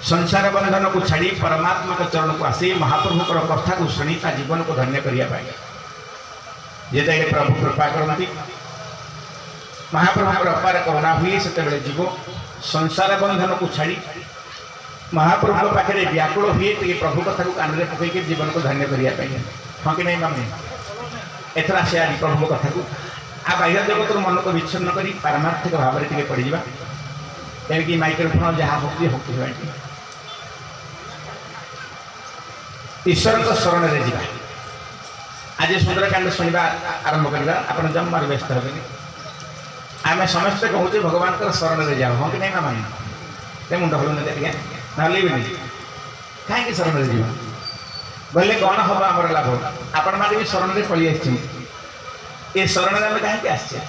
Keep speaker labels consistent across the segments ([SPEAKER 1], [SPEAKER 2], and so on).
[SPEAKER 1] संसार बंधन को छाड़ी परमात्मा के चरण को आसी महाप्रभुकर कथा को शुणी ता जीवन को धन्य करने जेते प्रभु कृपा करती महाप्रभुकर अपार करुणा हुए से जीव संसार बंधन को छाड़ी महाप्रभु पाखे व्याकुल हुए तो प्रभु कथा को कान में पकईक जीवन को धन्य करने हाँ कि नहीं मामले एथर आसे आज प्रभु कथा को आ बाह्य जगत मन को विच्छिन्न कर पारमार्थिक भाव में पड़जा तेणिक माइक्रोफोन जहाँ भक्ति भक्ति ईश्वर शरण में जा आज सुंदरकांड शुणा आरंभ करवा आप जमार व्यस्त हे आम समस्ते कहूँ भगवान शरण में जाओ हाँ कि नहीं मामा मुंड हलुन ना भी कहीं शरण में जा बोले कौन हम आम लाभ आपण मैंने भी शरण में पलि ये शरण में आम कहीं आसचे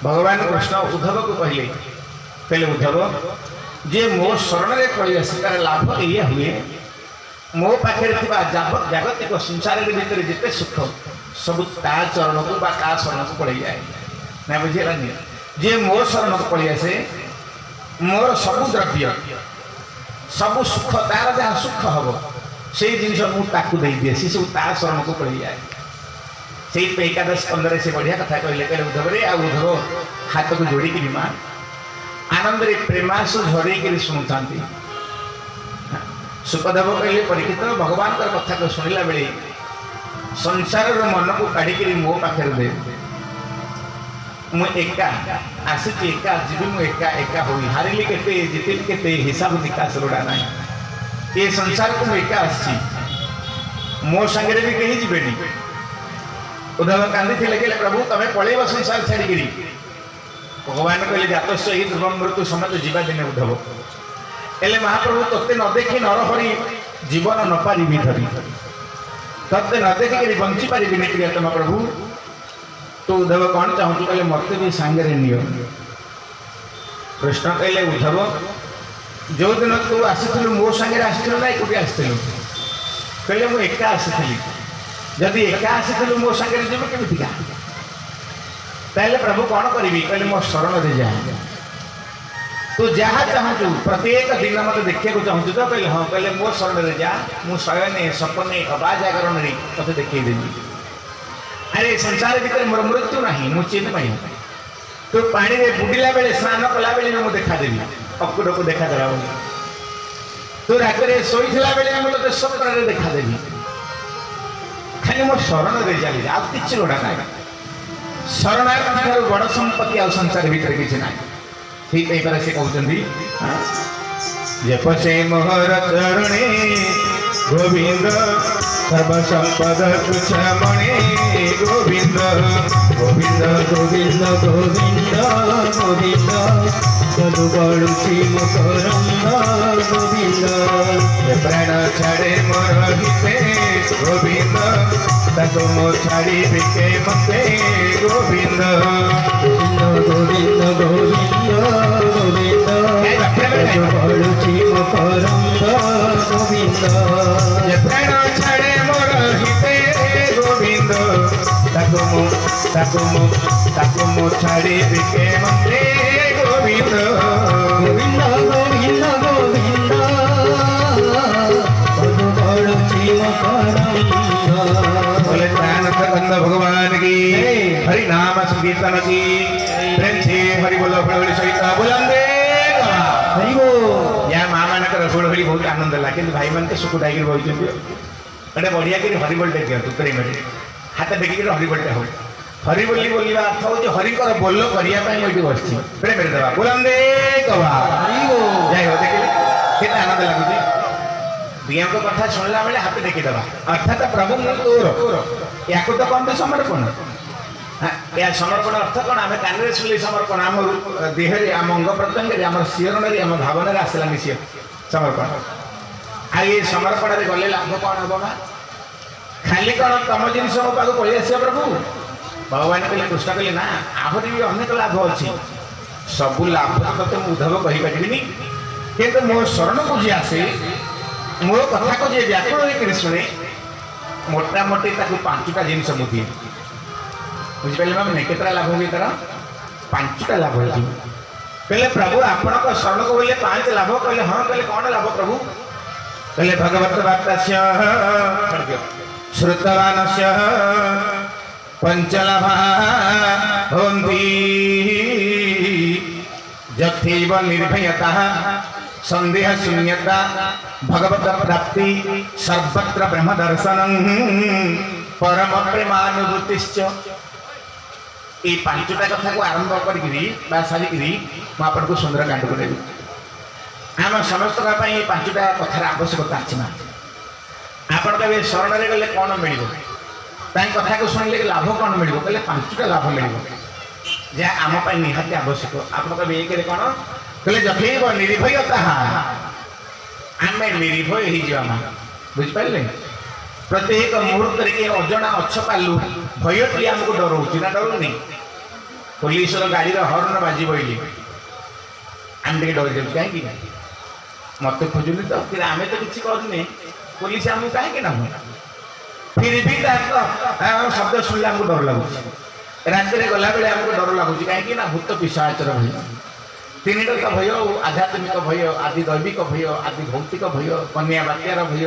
[SPEAKER 1] भगवान कृष्ण उद्धव को कहले उद्धव जे मो शरण में पलि आस तार लाभ ये हुए मो पाखे जागतिक संसार भीतर जिते सुख सब ता चरण को शरण को पड़े जाए ना बुझेगानी जे मो शरण को पलि आसे मोर सब द्रव्य सब सुख तार जहाँ सुख हम से जिन मुझे दिए सी सब ता शरण को पड़ जाए से एकादश 15 से बढ़िया कथा कहले उद्धव रे आ उद्धव हाथ को जोड़ी माँ आनंद रे प्रेमास झरई शुणुता सुखदेव कहले परीक्षित भगवान कथा को शुणिला बेले संसार मन को काढ़ी मो पाखे दे मु एका आसी एका जीवी मु एका एका हुई हारिली केते जितली केते हिसाब निकास रोड़ा ना ये संसार को एका आसी मो संगे भी कहीं जीवेनी उद्धव कांदी थे कहले प्रभु तमें पलैब संसार छाड़ी भगवान कहले जातस्व ही ध्रुव मृत्यु समस्त जीवा दिने उद्धव एले महाप्रभु तत्ते न देखी नरहरी जीवन न पारि धरी तत्ते न देखिक बंची पारि प्रियतम प्रभु तो उद्धव कौन चाहूँ कहले मत भी सांगे नियो कृष्ण कहले उद्धव जो दिन तू आसी मो सांगे आसलु ना एकुटी आसलु कहले मु एका आसी जदि एका आसी मो सांगे जीव केमिका ताहले प्रभु कौन करी कहले मो शरण में जाए तू जहाँ चाहूँ प्रत्येक दिन मत देखा चाहूँ तो कहले हाँ कहले मो शरण में जा मु शयने सपने अबाजागरण तक देखदेवी अरे संसार भीतर मोर मृत्यु ना मुझे पाई तो पानी में बुड़िला बेले स्नान कला बेले मुझे देखादेवी अकुट को देखादेला तो रात शोला बेले मुझे स्वप्न देखादेवी खाली मो शरण में चली आ कि लोड़ा ना शरणार्थी बड़ संपत्ति आ संसार भीतर किसी ना ठीक है से कहते जपसे मोहर चरणे गोविंद सर्व संपद तुच्छ मणे गोविंद गोविंद गोविंद गोविंद गोविंद सदु बड़ुची मकरंद गोविंद प्राण छाड़े मोर हिते गोविंद ताको मो छाड़ी बिके मते गोविंद गोविंद गोविंद गोविंद सदु बड़ुची मकरंद गोविंद प्राण छाड़े मोर हिते गोविंद ताको मो छाड़ी बिके मते गोविंद गोविंद गोविंद गोविंद सदु बड़ुची मकरंद बोले प्राणनाथ कंद भगवान की हरि नाम संकीर्तन की प्रेम से हरि बोलो हरि सहित बुलंदे हरि बोल या माँ मान हुड़हुड़ी बहुत आनंद लगा कि भाई मान सुख दाई बही गोटे बढ़िया कि हरिबोल टे दिखाँ प्रेम हाथ देखिक हरिबोल टे हो हरिबोली बोलवा अर्थ हूँ हरिकर बोल करने बस प्रेम देवा बुलंदे कवा जाए हो देखिए केते आनंद लगुच दिया कथा शुणला बेले हाथ देखीदे अर्थात प्रभु तोर या तो कहते समर्पण या समर्पण अर्थ कौन आम कान शुणी समर्पण आम देहरे आम अंग प्रत्यंग आम शिरण आम भावन आसलानी सी समर्पण आ ये समर्पण गले लाभ कौन हम ना खाली कौन तुम जिन मो पाक पलि आस प्रभु भगवान कहले कृष्ण कहले ना आहरी भी अनेक लाभ अच्छी सबू लाभ तो तुम उद्धव कहीपरि किंतु मो शरण को जी आसे मो कथा को जी व्याकुल शुणे मोटामोटी 5टा जिनस मुझे बुझिपारे मैम नहीं केतटा लाभ हुए तार 5टा लाभ हो कहले प्रभु आपण को शरण को बोले 5 लाभ कहले हां कहले कौन लाभ प्रभु कहले भगवत वार्तास्य श्रुतवानस्य पंचलाभा भवन्ति जथैव निर्भयता संदेह शून्यता भगवत प्राप्ति सर्वत्र ब्रह्म दर्शनं परम प्रेमानुभूतिश्च ये 5टा कथा को आरंभ करी सारिकी आपको सुंदरकांड को देवी आम समस्त 5टा कथार आवश्यकता अच्छी ना आपण कहे शरण गले कौन मिल कथा को शुणिले लाभ कौन मिल कहले 5टा लाभ मिल जहाँ आम निहाती आवश्यक आप कहे एक कौन कहले जथैव निर्भयता आम निर्भय हो बुझिपारे प्रत्येक मुहूर्त के अजना अच्छपालू भय टी आमको डराऊँ ना डरुनी पुलिस गाड़ी हॉर्न बाजी बोली आम टे डर जाऊँ कहीं मत खोजुनी तो फिर आम तो किसी करूनी पुलिस आमको कहीं ना फिर भी शब्द शुणिले आमको डर लगुच रात गला बेले आमको डर लगुच कहीं भूत पिशाचर भय 3टा भय आध्यात्मिक भय आदि दैविक भय आदि भौतिक भय कन्या बात्यार भय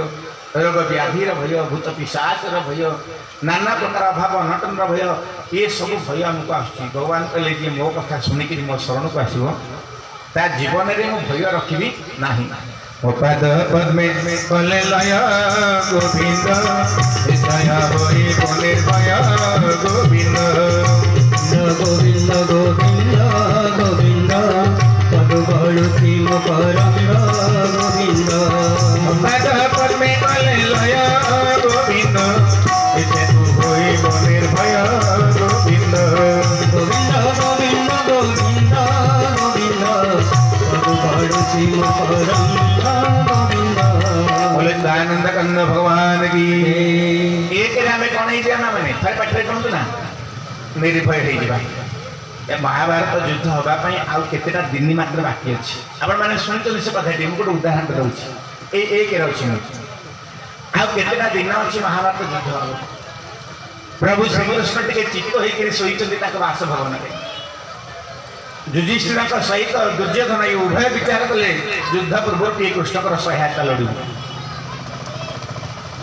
[SPEAKER 1] रोग व्याधिर भय भूत पिशाचर भय नाना प्रकार अभाव अनटन भय ये सब भय आमको आसुच्छी भगवान कहले जी मो कथा शुणिक मो शरण को आसो ता जीवन में मु भय रखी ना पाद पद्मे कले लय गोविंद गोविंद
[SPEAKER 2] गोविंद गोविंद गोविंद पद बड़ुती गोविंद
[SPEAKER 1] पाद पद्मे कले लय गोविंद निर्भय गोविंद
[SPEAKER 2] गोविंद गोविंद गोविंद गोविंद पद बड़ुती गोविंद
[SPEAKER 1] बोले दयानंद कंद भगवान की एक में कौन है मैंने फिर पठरे कहतु ना निर्भय हो महाभारत युद्ध होगापी आउ केतेटा दिन मात्र बाकी अच्छी आपण मैंने शुणी से कथा मुझे गोटे उदाहरण दूसरी एक आउ केतेटा दिन अच्छी महाभारत युद्ध हम प्रभु श्रीकृष्ण टे चित्त होकर शोचती बासभवन में युधिष्ठिर सहित दुर्योधन ये उभय विचार कले युद्ध पूर्व टे कृष्णकर सहायता लड़ू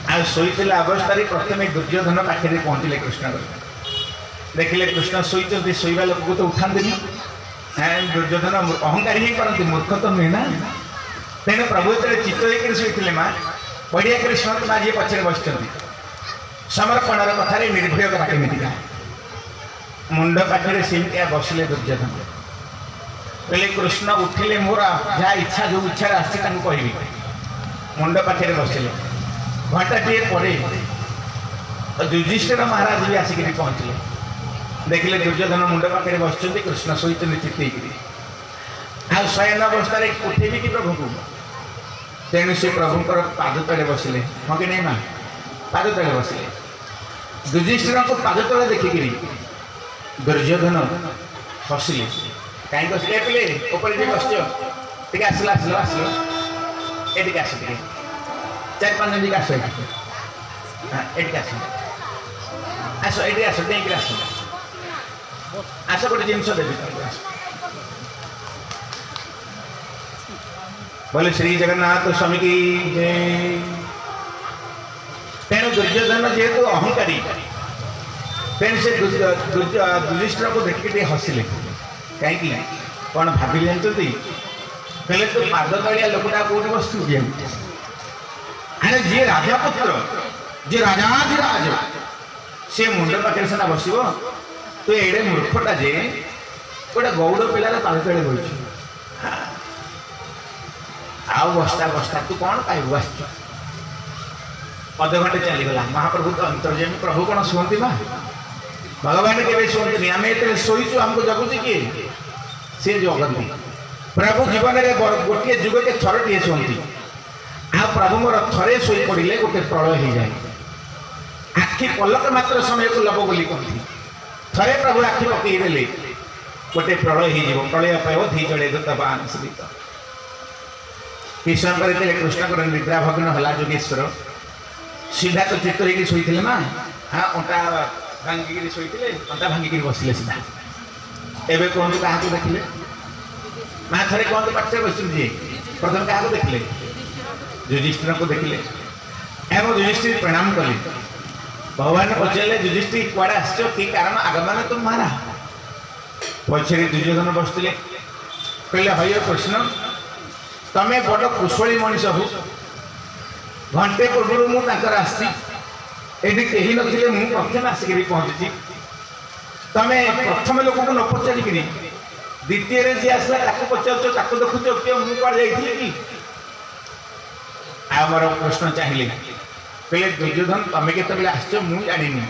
[SPEAKER 1] आ शोते अवस्था प्रथम दुर्योधन पाखे पहुँचले कृष्ण देखिले कृष्ण शोचती शोवा लोक को तो उठाती दुर्योधन अहंकारी ही करती मूर्ख तो नुहे ना तेणु प्रभु जो चित्त होकर शोते माँ बढ़िया कर शुणु माँ जी पछे बस समर्पणर कथार निर्भय कथा केमिका मुंड पाखे सेमतिया बसले दुर्योधन कहले कृष्ण उठिले मोर जहाँ इच्छा जो इच्छा आसी कहि मुंड पाखे बसले घंटाटे पर युधिष्ठिर महाराज भी आसिक पहुँचले देखिले दुर्योधन मुंड पाखे बस कृष्ण सहित चित्ती आ शयन अवस्था उठेबी कि प्रभु को तेणु से प्रभुंर पाद तले बसिले हाँ कि नहीं माँ पाद तले बसिले युधिष्ठिर को पाद तले देखिकी दुर्योधन हसिले कहीं बसले पिले ऊपर बस आसला आसल आसल ये आस 4-5 जन आस ये आस आस ये आस डेक आस आस गोटे जिनस देवी बोले श्री जगन्नाथ स्वामी की जय तेणु दुर्योधन जेहेतु अहंकारी तेणु से युधिष्ठिर को देखिए हसिले कहीं कौन भाविले जानते कहले तो पाद तलिया लोकटा कौटी बस अरे जी राजापुत्र जी राजाधिराज सी मुंड पाखे सीना बस तो एडे मूर्खटा जे गोटे गौड़ पिलार पाद तले बस आउ बस्ता बस्ता तू कौन पाइबू आस अधघंटे चलीगला महाप्रभु तो अंतर्जामी प्रभु कौन शुणती माँ भगवान के शुणती आम ये शोचु आमको जगुची किए सी जगती प्रभु जीवन में गोटे जुग के थरटे शुणती आ प्रभु मोर थरे शोई पड़े गोटे प्रलय हो जाए आखि पलक मात्र समय को लब बोली कहती थरे प्रभु आखि पकईदे गोटे प्रलय हो प्रलय धीरे चढ़े दत्तवान श्रीत कृष्ण करते कृष्ण निद्रा भग्न है जोगेश्वर सीधा तो चित्त होकर शोते ना हाँ अंटा भांगिकी शोते अंटा भांगिकी बसिले सीधा एवं कहतु क्या देखिले ମା ଥରେ କୁହନ୍ତୁ ପାଖରେ ବସିଛନ୍ତି ଯିଏ ପ୍ରଥମେ କାହାକୁ ଦେଖିଲେ? ଯୁଧିଷ୍ଠିରଙ୍କୁ ଦେଖିଲେ ଏବଂ ଯୁଧିଷ୍ଠିର ପ୍ରଣାମ କଲେ। ଭଗବାନ ପଚାରିଲେ ଯୁଧିଷ୍ଠିର କୁଆଡ଼େ ଆସିଛ, କି କାରଣ ଆଗମନ ତୁମର? ପଛରେ ଦୁର୍ଯ୍ୟୋଧନ ବସିଥିଲେ। କହିଲେ ହୟ କୃଷ୍ଣ, ତମେ ବଡ଼ କୁଶଳୀ ମଣିଷ ହଉ, ଘଣ୍ଟେ ପୂର୍ବରୁ ମୁଁ ତାଙ୍କର ଆସିଛି, ଏଠି କେହି ନଥିଲେ, ମୁଁ ପ୍ରଥମେ ଆସିକିରି ପହଞ୍ଚିଛି। ତମେ ପ୍ରଥମ ଲୋକକୁ ନ ପଚାରିକିରି ଦ୍ୱିତୀୟରେ ଯିଏ ଆସିଲା ତାକୁ ପଚାରୁଛ, ତାକୁ ଦେଖୁଛ କିଏ, ମୁଁ କୁଆଡ଼େ ଯାଇଥିଲି କି? ଆଉ ଆମର କୃଷ୍ଣ ଚାହିଁଲେ, କହିଲେ ଦୁର୍ଯ୍ୟୋଧନ ତମେ କେତେବେଳେ ଆସିଛ ମୁଁ ଜାଣିନି।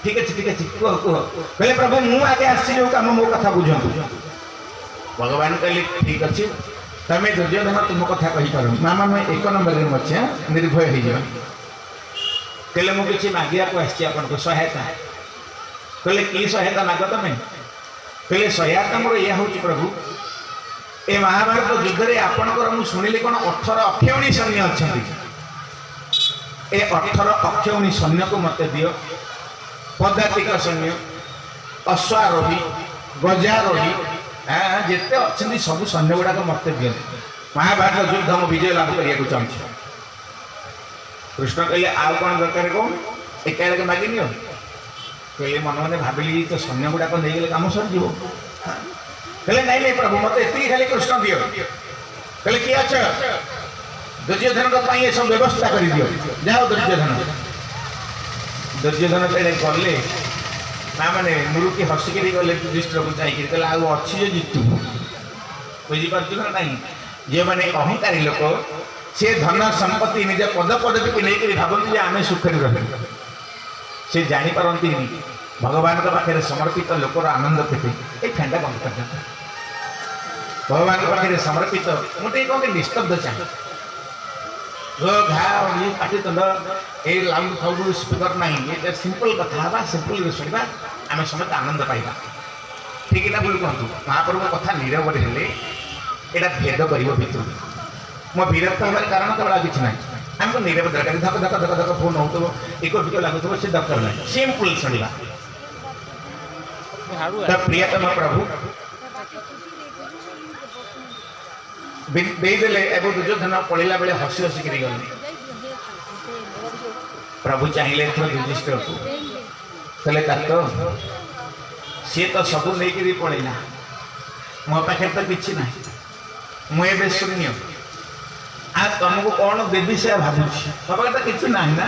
[SPEAKER 1] ଠିକ ଅଛି କୁହ କୁହ। କହିଲେ ପ୍ରଭୁ ମୁଁ ଆଗେ ଆସିଛି, ଯୋଉ କାମ ମୋ କଥା ବୁଝନ୍ତୁ। ଭଗବାନ କହିଲେ ଠିକ ଅଛି, ତମେ ଦୁର୍ଯ୍ୟୋଧନ ତୁମ କଥା କହିପାର, ମାମା ମୁଁ 1 ନମ୍ବରରେ ଅଛି, ନିର୍ଭୟ ହେଇଯିବ। କହିଲେ ମୁଁ କିଛି ମାଗିବାକୁ ଆସିଛି ଆପଣଙ୍କୁ ସହାୟତା। କହିଲେ କି ସହାୟତା ମାଗ ତମେ? କହିଲେ ସହାୟତା ମୋର ଏଇଆ ହେଉଛି ପ୍ରଭୁ, ଏ ମହାଭାରତ ଯୁଦ୍ଧରେ ଆପଣଙ୍କର ମୁଁ ଶୁଣିଲି କ'ଣ 18 ଅକ୍ଷୌଣୀ ସୈନ୍ୟ ଅଛନ୍ତି। ଏ 18 ଅକ୍ଷୌଣୀ ସୈନ୍ୟକୁ ମୋତେ ଦିଅ। ପଦାତିକ ସୈନ୍ୟ, ଅଶ୍ୱାରୋହୀ, ଗଜାରୋହୀ, ଯେତେ ଅଛନ୍ତି ସବୁ ସୈନ୍ୟ ଗୁଡ଼ାକ ମୋତେ ଦିଅନ୍ତି। ମହାଭାରତ ଯୁଦ୍ଧ ମୁଁ ବିଜୟ ଲାଭ କରିବାକୁ ଚାହୁଁଛି। କୃଷ୍ଣ କହିଲେ ଆଉ କ'ଣ ଦରକାର କଣ, ଏକାବେଳେ ମାଗିନିଅ। କହିଲେ ମନେ ମନେ ଭାବିଲି ତ ସୈନ୍ୟ ଗୁଡ଼ାକ ନେଇଗଲେ କାମ ସରିଯିବ। କହିଲେ ନାଇଁ ନାଇଁ ପ୍ରଭୁ ମୋତେ ଏତିକି ଖାଲି କୃଷ୍ଣ ଦିଅ। କହିଲେ କିଏ ଅଛ? ଦୁର୍ଯ୍ୟୋଧନଙ୍କ ପାଇଁ ଏସବୁ ବ୍ୟବସ୍ଥା କରିଦିଅ, ଯାଅ ଦୁର୍ଯ୍ୟୋଧନ। ଦୁର୍ଯ୍ୟୋଧନ ସେଠି ଗଲେ, ନା ମାନେ ମୁରୁକି ହସିକିରି ଗଲେ ଯୁଧିଷ୍ଠିରକୁ ଯାଇକିରି କହିଲେ ଆଉ ଅଛି ଯେ ଜିତୁ। ବୁଝିପାରୁଛୁ ନା ନାହିଁ? ଯେଉଁମାନେ ଅହଙ୍କାରୀ ଲୋକ, ସେ ଧନ ସମ୍ପତ୍ତି ନିଜ ପଦ ପଦବୀକୁ ନେଇକରି ଭାବନ୍ତି ଯେ ଆମେ ସୁଖରେ ରହିବୁ। ସେ ଜାଣିପାରନ୍ତିନି ଭଗବାନଙ୍କ ପାଖରେ ସମର୍ପିତ ଲୋକର ଆନନ୍ଦ କେତେ। ଏଇ ଫ୍ୟାନ୍ଟା ବନ୍ଦ କରିଦିଅନ୍ତୁ। ଭଗବାନଙ୍କ ପାଖରେ ସମର୍ପିତ ମୁଁ ଟିକେ କ'ଣ ନିସ୍ତବ୍ଧ ଚାହେଁ। ଘା ପାଟିତୁଣ୍ଡ ଏଇ ଲାଉଣ୍ଡ ଫାଉଣ୍ଡ ସ୍ପିକର ନାହିଁ, ଏଇଟା ସିମ୍ପଲ କଥା ହେବା, ସିମ୍ପଲ ଶୁଣିବା, ଆମେ ସମସ୍ତେ ଆନନ୍ଦ ପାଇବା। ଠିକ ନା ଭୁଲ କୁହନ୍ତୁ? ମହାପ୍ରଭୁଙ୍କ କଥା ନିରବରେ ହେଲେ ଏଇଟା ଭେଦ କରିବ ଭିତରୁ। ମୋ ବିରକ୍ତ ହେବାର କାରଣ କେବଳ ଆଉ କିଛି ନାହିଁ। ଆମକୁ ନିରବ ଦରକାର, ଧକ ଧକ ଧକ ଧକ ଫୋନ୍ ହେଉଥିବ, ଇକୋ ଫିକୋ ଲାଗୁଥିବ, ସେ ଦରକାର ନାହିଁ। ସିମ୍ପଲ ଶୁଣିବା। ତ ପ୍ରିୟତମ ପ୍ରଭୁ ଦେଇଦେଲେ ଏବଂ ଦୁର୍ଯ୍ୟୋଧନ ପଳେଇଲା ବେଳେ ହସି ହସିକିରି ଗଲେ। ପ୍ରଭୁ ଚାହିଁଲେ ଏଥର ଯୁଧିଷ୍ଠିରକୁ, କହିଲେ ତାର ସିଏ ତ ସବୁ ନେଇକିରି ପଳେଇଲା, ମୋ ପାଖରେ ତ କିଛି ନାହିଁ, ମୁଁ ଏବେ ଶୂନ୍ୟ। ଆଉ ତମକୁ କ'ଣ ଦେବି ସେ ଭାବୁଛି, ମୋ ପାଖରେ ତ କିଛି ନାହିଁ ନା।